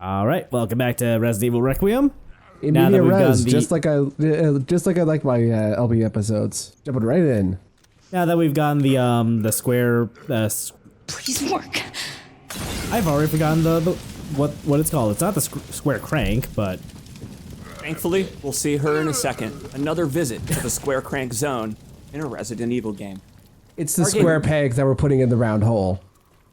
All right, welcome back to Resident Evil Requiem. In media res, just like I like my LB episodes. Jumping right in. Now that we've gotten the square, Please work. I've already forgotten the what it's called. It's not the square crank, but thankfully we'll see her in a second. Another visit to the square crank zone in a Resident Evil game. It's the square peg that we're putting in the round hole.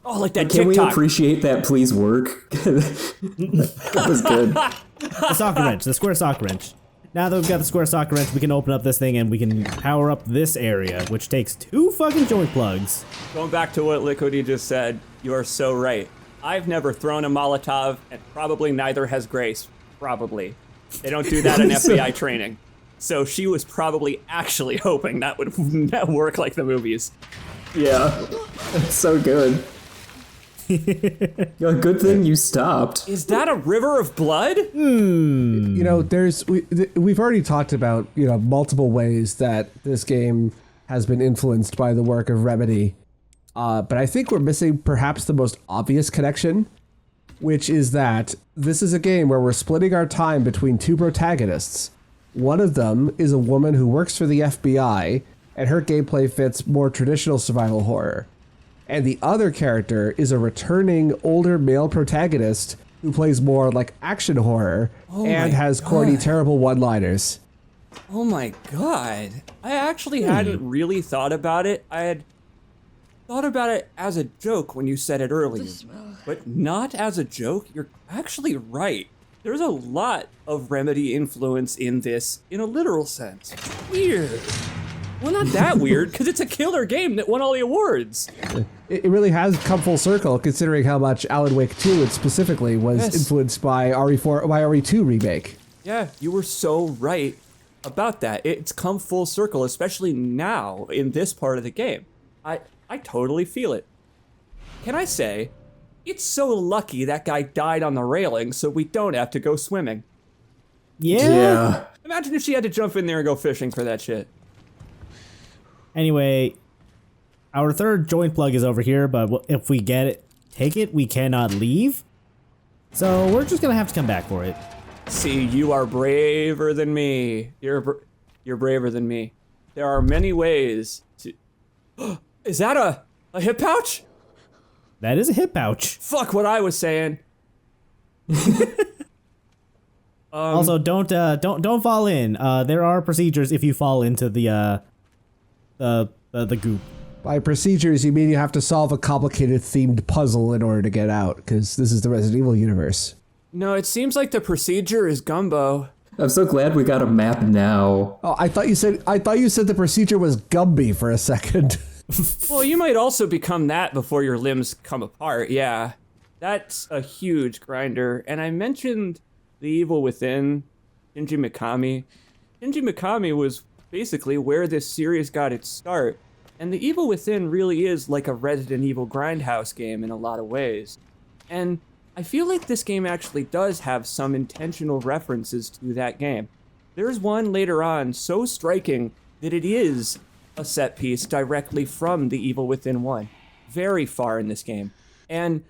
Oh, like that Can TikTok. we appreciate that please work? That was good. The socket wrench, the square socket wrench. Now that we've got the square socket wrench, we can open up this thing and we can power up this area, which takes 2 fucking joint plugs. Going back to what Liquidy just said, you are so right. I've never thrown a Molotov, and probably neither has Grace. Probably. They don't do that in FBI training. So she was probably actually hoping that would work like the movies. Yeah, it's so good. Good thing you stopped. Is that a river of blood? You know, we've already talked about, multiple ways that this game has been influenced by the work of Remedy. But I think we're missing perhaps the most obvious connection, which is that this is a game where we're splitting our time between 2 protagonists. One of them is a woman who works for the FBI, and her gameplay fits more traditional survival horror. And the other character is a returning older male protagonist who plays more like action horror and has corny, terrible one-liners. Oh my god. I actually hadn't really thought about it. I had thought about it as a joke when you said it earlier. But not as a joke. You're actually right. There's a lot of Remedy influence in this in a literal sense. Weird. Well, not that weird, because it's a killer game that won all the awards. It really has come full circle, considering how much Alan Wake 2 specifically was influenced by RE2 remake. Yeah, you were so right about that. It's come full circle, especially now in this part of the game. I totally feel it. Can I say, it's so lucky that guy died on the railing so we don't have to go swimming. Yeah. Imagine if she had to jump in there and go fishing for that shit. Anyway, our 3rd joint plug is over here, but if we take it, we cannot leave. So we're just gonna have to come back for it. See, you are braver than me. You're braver than me. There are many ways to... Is that a hip pouch? That is a hip pouch. Fuck what I was saying. Also, don't fall in. There are procedures if you fall into the goop. By procedures, you mean you have to solve a complicated themed puzzle in order to get out, because this is the Resident Evil universe. No, it seems like the procedure is gumbo. I'm so glad we got a map now. Oh, I thought you said the procedure was Gumby for a second. Well, you might also become that before your limbs come apart, yeah. That's a huge grinder. And I mentioned The Evil Within, Shinji Mikami. Shinji Mikami was basically where this series got its start. And The Evil Within really is like a Resident Evil grindhouse game in a lot of ways. And I feel like this game actually does have some intentional references to that game. There's one later on so striking that it is a set piece directly from The Evil Within 1. Very far in this game. And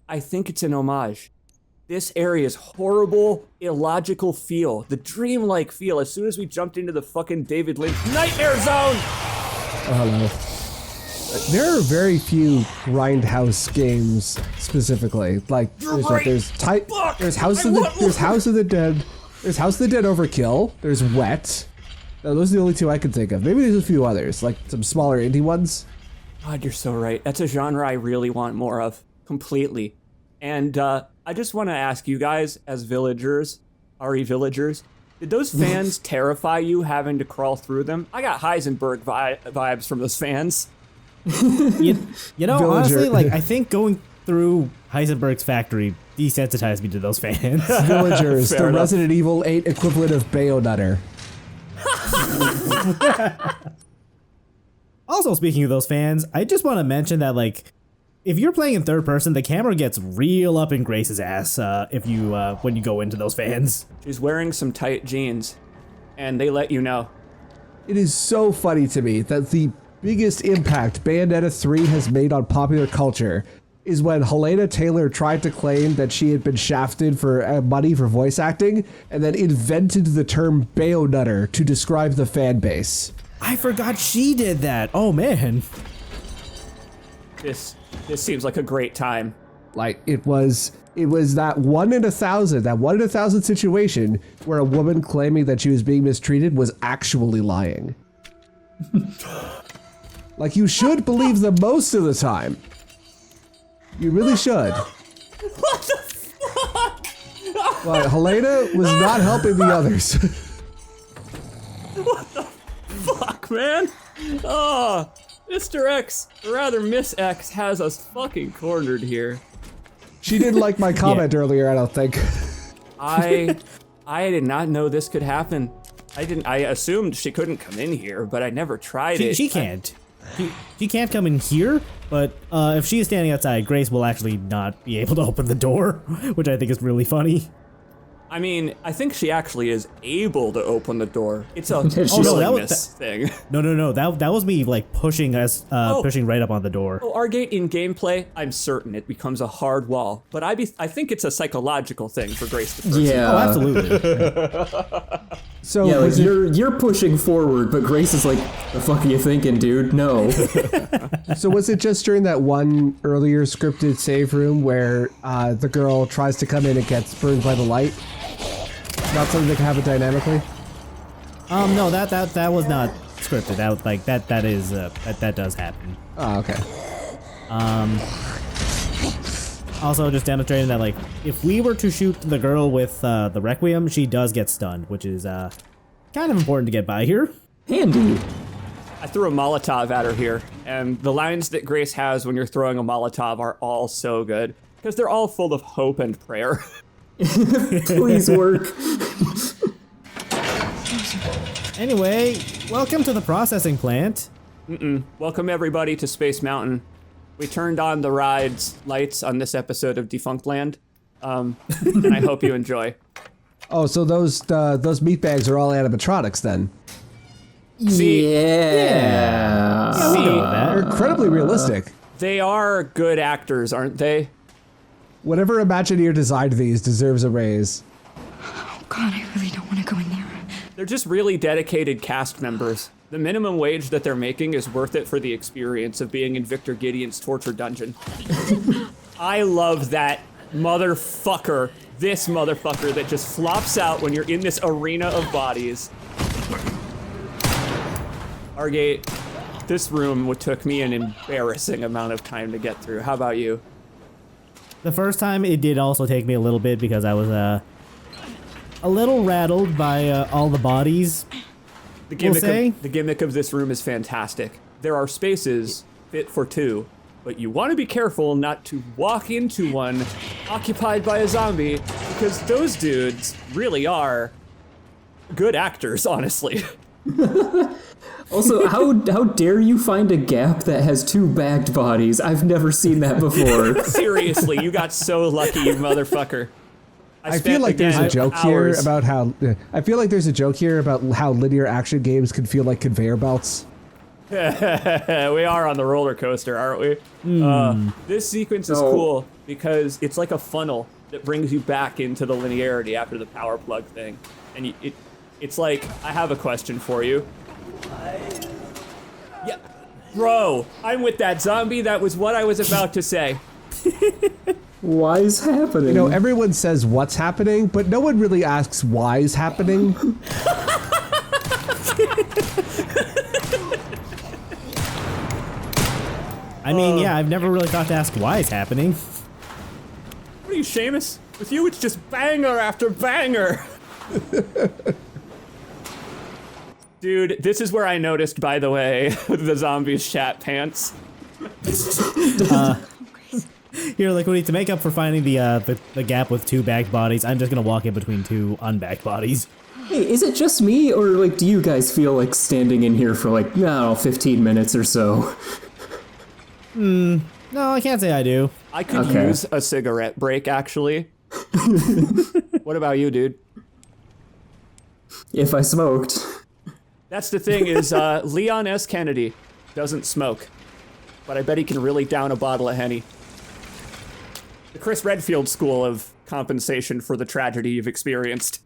I think it's an homage. This area's horrible, illogical feel, the dreamlike feel, as soon as we jumped into the fucking David Lynch nightmare zone! Hello. There are very few grindhouse games specifically. Like there's House of the Dead Overkill. There's Wet. Those are the only 2 I can think of. Maybe there's a few others, like some smaller indie ones. God, you're so right. That's a genre I really want more of, completely. And I just want to ask you guys, as villagers, RE villagers, did those fans terrify you having to crawl through them? I got Heisenberg vibes from those fans. You know, Villager. honestly, like, I think going through Heisenberg's factory desensitized me to those fans. Villagers, the enough. Resident Evil 8 equivalent of Bayonetter. Also, speaking of those fans, I just want to mention that, like, if you're playing in 3rd person, the camera gets real up in Grace's ass if you when you go into those fans. She's wearing some tight jeans, and they let you know. It is so funny to me that the biggest impact Bayonetta 3 has made on popular culture is when Helena Taylor tried to claim that she had been shafted for money for voice acting and then invented the term bayonutter to describe the fan base. I forgot she did that. Oh, man. This seems like a great time. Like, it was that 1 in 1,000 situation where a woman claiming that she was being mistreated was actually lying. Like, you should believe them most of the time. You really should. What the fuck? Well, Helena was not helping the others. What the fuck, man? Oh, Mr. X, or rather Miss X, has us fucking cornered here. She didn't like my comment earlier, I don't think. I did not know this could happen. I assumed she couldn't come in here, but I never tried it. She can't. She can't come in here, but if she is standing outside, Grace will actually not be able to open the door, which I think is really funny. I mean, I think she actually is able to open the door. It's a that thing. No. That was me like pushing pushing right up on the door. Oh, Argate in gameplay, I'm certain it becomes a hard wall, but I think it's a psychological thing for Grace to pursue. Yeah. Oh, absolutely. So Yeah, like you're pushing forward, but Grace is like, the fuck are you thinking, dude? No. So was it just during that one earlier scripted save room where the girl tries to come in and gets burned by the light? Not something that can happen dynamically? No, that was not scripted. That does happen. Oh, okay. Also, just demonstrating that, like, if we were to shoot the girl with the Requiem, she does get stunned, which is kind of important to get by here. Handy. I threw a Molotov at her here, and the lines that Grace has when you're throwing a Molotov are all so good, because they're all full of hope and prayer. Please work. Anyway, welcome to the processing plant. Welcome everybody to Space Mountain. We turned on the ride's lights on this episode of Defunct Land, and I hope you enjoy. Oh, so those meat bags are all animatronics then? See, Yeah. We know that. They're incredibly realistic. they are good actors, aren't they? Whatever Imagineer designed these deserves a raise. Oh God, I really don't want to go in there. They're just really dedicated cast members. The minimum wage that they're making is worth it for the experience of being in Victor Gideon's torture dungeon. I love that motherfucker, this motherfucker that just flops out when you're in this arena of bodies. Argate, this room took me an embarrassing amount of time to get through. How about you? The first time it did also take me a little bit because I was a little rattled by all the bodies. The say? gimmick of this room is fantastic. There are spaces fit for two, but you want to be careful not to walk into one occupied by a zombie, because those dudes really are good actors, honestly. Also, how dare you find a gap that has two bagged bodies? I've never seen that before. Seriously, you got so lucky, you motherfucker. I feel like there's a joke here about how linear action games can feel like conveyor belts. We are on the roller coaster, aren't we? This sequence is cool because it's like a funnel that brings you back into the linearity after the power plug thing. And it's like, I have a question for you. Yeah, bro, I'm with that zombie. That was what I was about to say. Why is happening? You know, everyone says what's happening, but no one really asks why is happening. I mean, yeah, I've never really thought to ask why it's happening. What are you, Seamus? With you, it's just banger after banger. Dude, this is where I noticed, by the way, the zombies' chat pants. Here, like, we need to make up for finding the gap with two bagged bodies. I'm just gonna walk in between two unbagged bodies. Hey, is it just me, or like, do you guys feel like standing in here for like, I don't know, 15 minutes or so? No, I can't say I do. I could use a cigarette break, actually. What about you, dude? If I smoked. That's the thing is, Leon S. Kennedy doesn't smoke, but I bet he can really down a bottle of Henny. The Chris Redfield school of compensation for the tragedy you've experienced.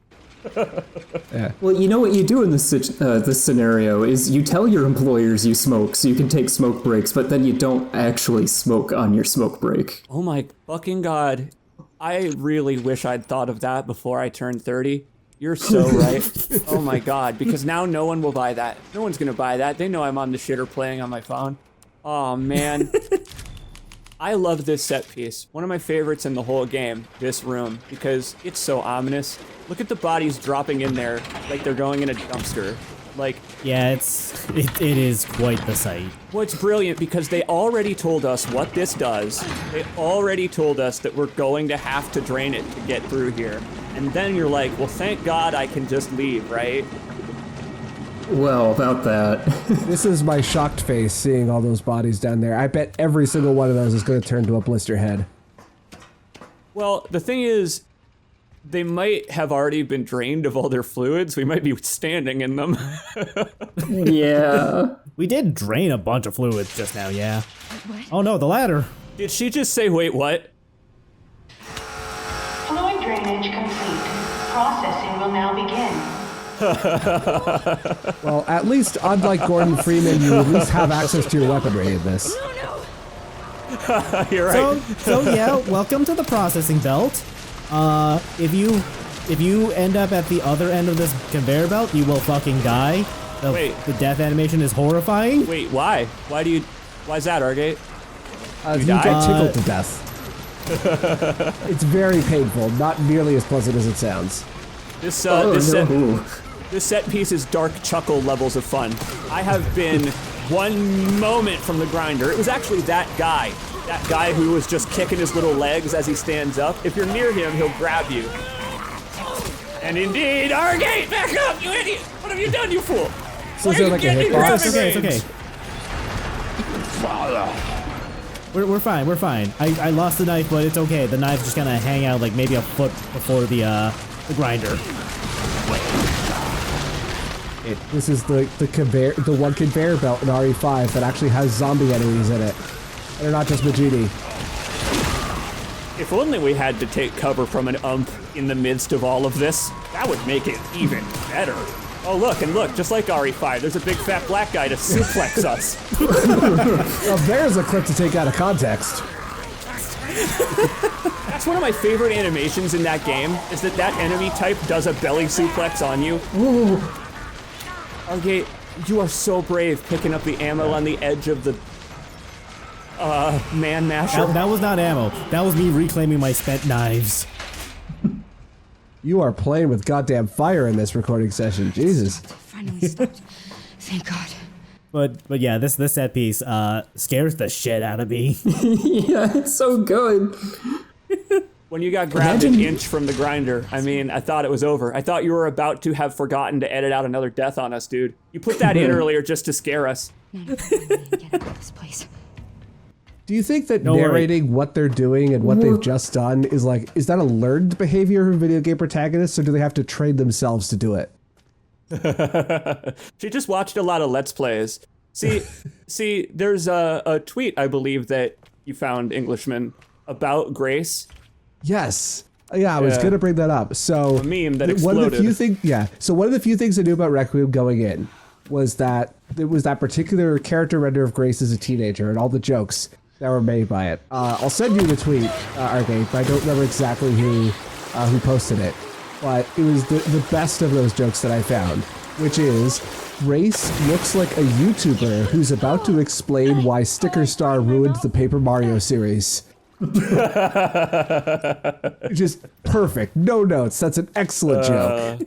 Well, you know what you do in this scenario is you tell your employers you smoke so you can take smoke breaks, but then you don't actually smoke on your smoke break. Oh my fucking God. I really wish I'd thought of that before I turned 30. You're so right. Oh my God, because now no one will buy that. No one's gonna buy that. They know I'm on the shitter playing on my phone. Oh man. I love this set piece. One of my favorites in the whole game, this room, because it's so ominous. Look at the bodies dropping in there like they're going in a dumpster. Like, Yeah, it is quite the sight. well, it's brilliant because they already told us what this does. They already told us that we're going to have to drain it to get through here. And then you're like, well, thank God I can just leave, right? Well, about that. This is my shocked face seeing all those bodies down there. I bet every single one of those is going to turn to a blister head. Well, the thing is, they might have already been drained of all their fluids. We might be standing in them. Yeah. We did drain a bunch of fluids just now, yeah. Oh no, the ladder. Did she just say, wait, what? Fluid drainage complete. Processing will now begin. Well, at least, unlike Gordon Freeman, you at least have access to your weaponry in this. You're right. So yeah, welcome to the processing belt. If you end up at the other end of this conveyor belt, you will fucking die. Wait. The death animation is horrifying. Wait, why? Why's that, Argate? You die? get tickled to death. It's very painful, not nearly as pleasant as it sounds. This set no. This set piece is dark chuckle levels of fun. I have been one moment from the grinder. It was actually that guy who was just kicking his little legs as he stands up. If you're near him, he'll grab you. And indeed, Argate, back up, you idiot! What have you done, you fool? So Why is there are you like a getting hitbox? It's grabbing okay. range? We're fine. We're fine. I lost the knife, but it's okay. The knife's just gonna hang out like maybe a foot before the grinder. This is the one conveyor belt in RE5 that actually has zombie enemies in it. And they're not just Majidi. If only we had to take cover from an ump in the midst of all of this, that would make it even better. Oh, look, just like RE5, there's a big fat black guy to suplex us. Well, there's a clip to take out of context. That's one of my favorite animations in that game, is that enemy type does a belly suplex on you. Ooh. Argate, you are so brave picking up the ammo on the edge of the man masher. That was not ammo. That was me reclaiming my spent knives. You are playing with goddamn fire in this recording session. Jesus. Finally stopped. Thank God. But yeah, this set piece scares the shit out of me. Yeah, it's so good. When you got grabbed an inch from the grinder, I mean, I thought it was over. I thought you were about to have forgotten to edit out another death on us, dude. You put that in earlier just to scare us. Not if I really get out of this place. Do you think that Don't worry. narrating what they're doing and what they've just done is that a learned behavior of video game protagonists, or do they have to train themselves to do it? She just watched a lot of Let's Plays. See, there's a tweet, I believe, that you found, Englishman, about Grace. Yes. Yeah, I was Yeah. going to bring that up. So A meme that one of the exploded. few things, So one of the few things I knew about Requiem going in was that there was that particular character render of Grace as a teenager and all the jokes that were made by it. I'll send you the tweet, Argate, but I don't remember exactly who posted it. But it was the best of those jokes that I found, which is Grace looks like a YouTuber who's about to explain why Sticker Star ruined the Paper Mario series. Just perfect. No notes. That's an excellent joke.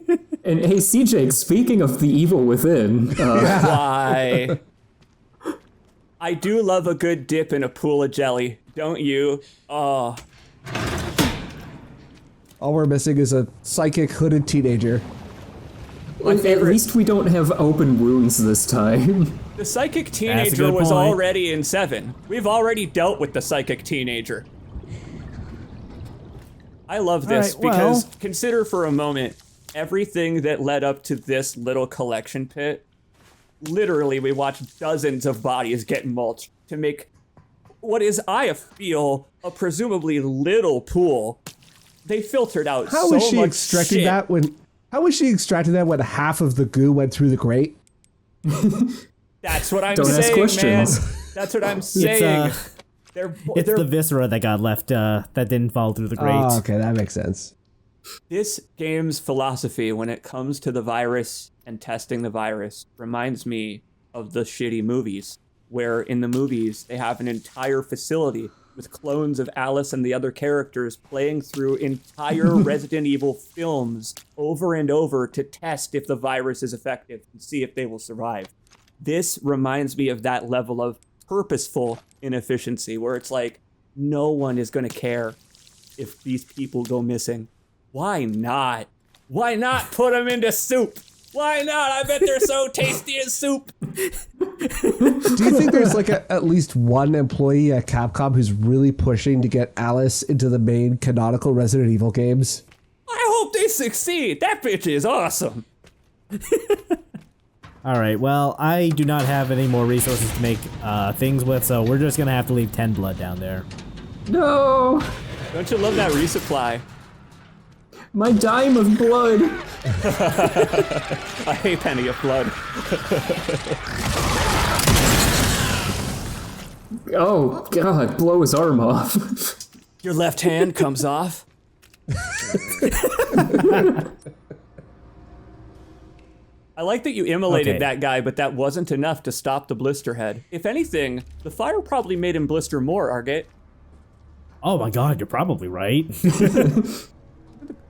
And hey, CJ, speaking of the evil within, Why? I do love a good dip in a pool of jelly, don't you? Oh, All we're missing is a psychic hooded teenager. at least we don't have open wounds this time. the psychic That's a teenager good was point. already in 7. We've already dealt with the psychic teenager. I love this All right, because well- consider for a moment everything that led up to this little collection pit. Literally, we watched dozens of bodies get mulched to make what is, I feel, a presumably little pool. They filtered out How so was she much extracting shit. that when? How was she extracting that when half of the goo went through the grate? That's what I'm Don't ask saying, questions. man. That's what I'm saying. It's the viscera that got left that didn't fall through the grate. Oh, okay, that makes sense. This game's philosophy when it comes to the virus and testing the virus reminds me of the shitty movies, where in the movies they have an entire facility with clones of Alice and the other characters playing through entire Resident Evil films over and over to test if the virus is effective and see if they will survive. This reminds me of that level of purposeful inefficiency where it's like, no one is going to care if these people go missing. Why not? Why not put them into soup? Why not? I bet they're so tasty in soup. Do you think there's like at least one employee at Capcom who's really pushing to get Alice into the main canonical Resident Evil games? I hope they succeed. That bitch is awesome. All right, well, I do not have any more resources to make things with, so we're just going to have to leave 10 blood down there. No! Don't you love that resupply? My dime of blood! A penny of blood. Oh, God, blow his arm off. Your left hand comes off. I like that you immolated that guy, but that wasn't enough to stop the blister head. If anything, the fire probably made him blister more, Argate. Oh my god, you're probably right.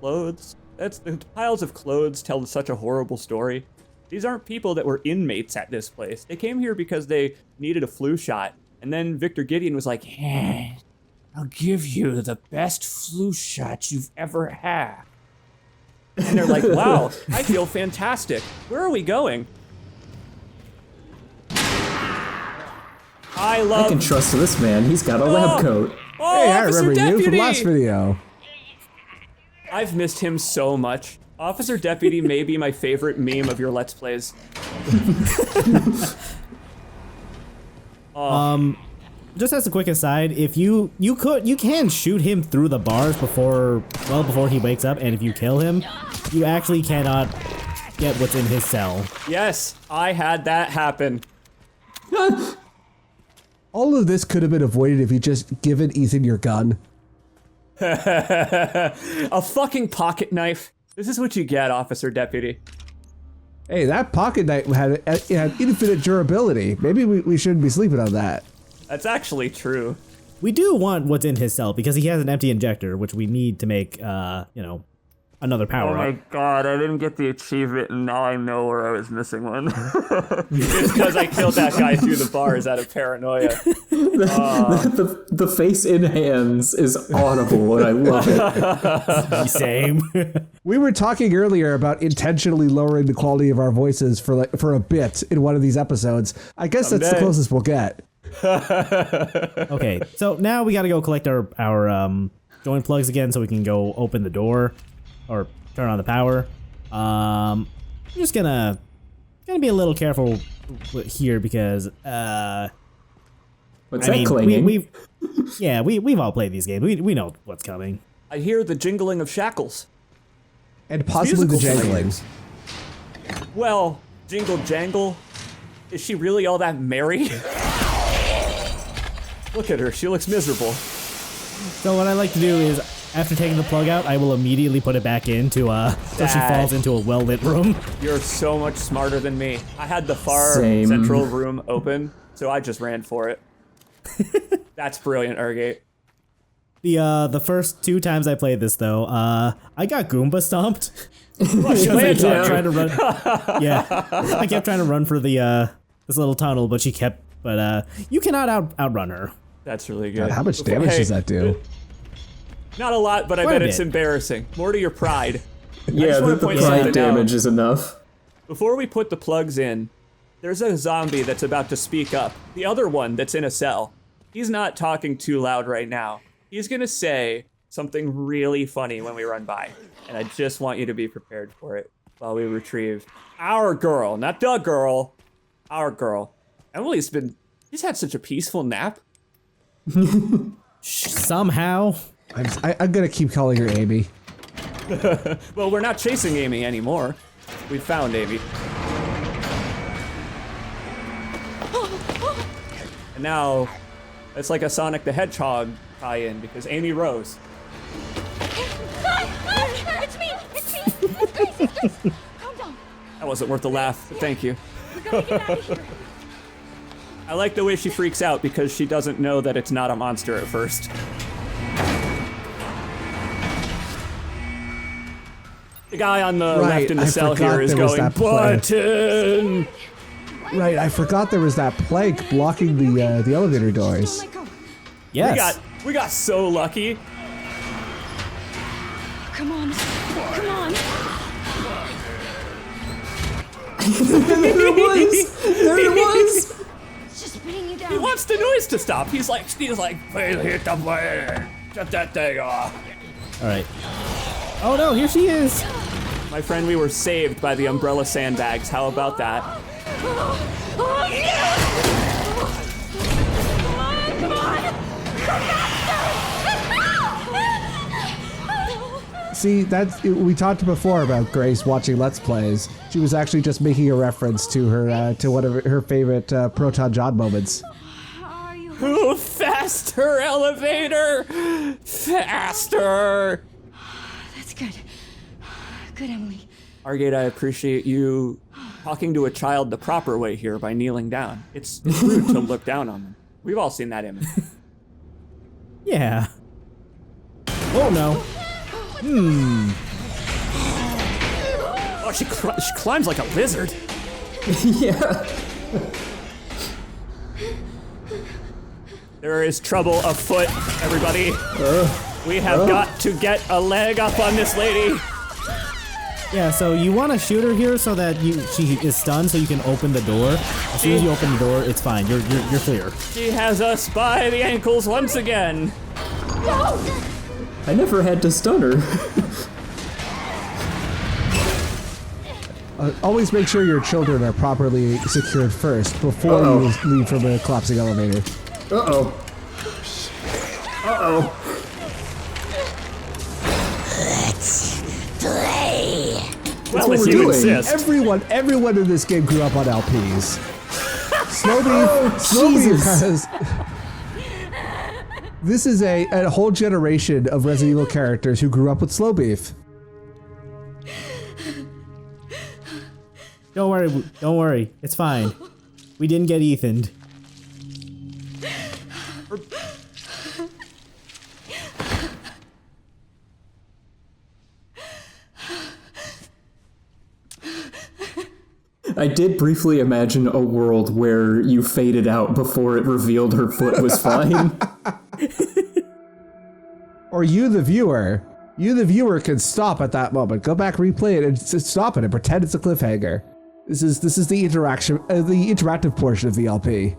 Clothes. The piles of clothes tell such a horrible story. These aren't people that were inmates at this place. They came here because they needed a flu shot. And then Victor Gideon was like, hey, I'll give you the best flu shot you've ever had. And they're like, wow, I feel fantastic. Where are we going? I can trust this man. He's got a lab coat. Oh, Hey, I Officer remember Deputy! you from last video. I've missed him so much. Officer Deputy may be my favorite meme of your Let's Plays. Just as a quick aside, if you can shoot him through the bars before he wakes up, and if you kill him, you actually cannot get what's in his cell. Yes, I had that happen. All of this could have been avoided if you just given Ethan your gun. A fucking pocket knife. This is what you get, Officer Deputy. Hey, that pocket knife had infinite durability. Maybe we shouldn't be sleeping on that. That's actually true. We do want what's in his cell because he has an empty injector, which we need to make, another power up. God, I didn't get the achievement and now I know where I was missing one. It's because I killed that guy through the bars out of paranoia. The face in hands is audible, and I love it. Same. We were talking earlier about intentionally lowering the quality of our voices for a bit in one of these episodes. I guess that's the closest we'll get. Okay, so now we got to go collect our joint plugs again so we can go open the door or turn on the power. I'm just gonna be a little careful here because What's that clanging? we've all played these games. We know what's coming. I hear the jingling of shackles. And possibly the Musical jangling. players. Well, jingle jangle. Is she really all that merry? Look at her, she looks miserable. So what I like to do is, after taking the plug out, I will immediately put it back in so she falls into a well-lit room. You're so much smarter than me. I had the far Same. central room open, so I just ran for it. That's brilliant, Argate. The first 2 times I played this though, I got Goomba stomped. Oh, she I landed kept on trying to run. Yeah, I kept trying to run for the this little tunnel, but she kept. But you cannot outrun her. That's really good. God, how much damage does that do? Not a lot, but I Quite a bet it's bit. embarrassing. More to your pride. Yeah, just wanna the point pride something out. damage is enough. Before we put the plugs in, there's a zombie that's about to speak up. The other one that's in a cell. He's not talking too loud right now. He's gonna say something really funny when we run by. And I just want you to be prepared for it while we retrieve our girl, not the girl, our girl. Emily's had such a peaceful nap. Somehow. I'm gonna keep calling her Amy. Well, we're not chasing Amy anymore. We found Amy. And now, it's like a Sonic the Hedgehog tie-in because Amy rose. It's me! It's me! It's Grace! It's Grace! Calm down. That wasn't worth the laugh, but thank you. We gotta get out of here. I like the way she freaks out because she doesn't know that it's not a monster at first. The guy on the left in the cell here is going, button! Right, I forgot there was that plank blocking the elevator doors. Don't let go. Yes. We got so lucky. Come on. Come on. There it was! It's just spinning you He down. wants the noise to stop. He's like, please hit the button. Shut that thing off. All right. Oh no, here she is. My friend, we were saved by the umbrella sandbags. How about that? Oh, yeah! Come on! See, we talked before about Grace watching Let's Plays. She was actually just making a reference to her to one of her favorite Proton John moments. Are you? Ooh, faster, elevator! Faster! That's good. Good, Emily. Argate, I appreciate you talking to a child the proper way here by kneeling down. It's rude to look down on them. We've all seen that image. Yeah. Oh no. Oh, she climbs like a lizard. Yeah. There is trouble afoot, everybody. We have got to get a leg up on this lady. Yeah, so you want to shoot her here so that she is stunned, so you can open the door. As soon as you open the door, it's fine. You're clear. She has us by the ankles once again. I never had to stun her. Always make sure your children are properly secured first before you leave from a collapsing elevator. Uh-oh. Uh-oh. Well, what as we're you doing. insist. Everyone in this game grew up on LPs. Snowbeef has. This is a whole generation of Resident Evil characters who grew up with Slowbeef. Don't worry. It's fine. We didn't get Ethaned. I did briefly imagine a world where you faded out before it revealed her foot was fine. Or you, the viewer, can stop at that moment. Go back, replay it, and just stop it and pretend it's a cliffhanger. This is the interactive portion of the LP.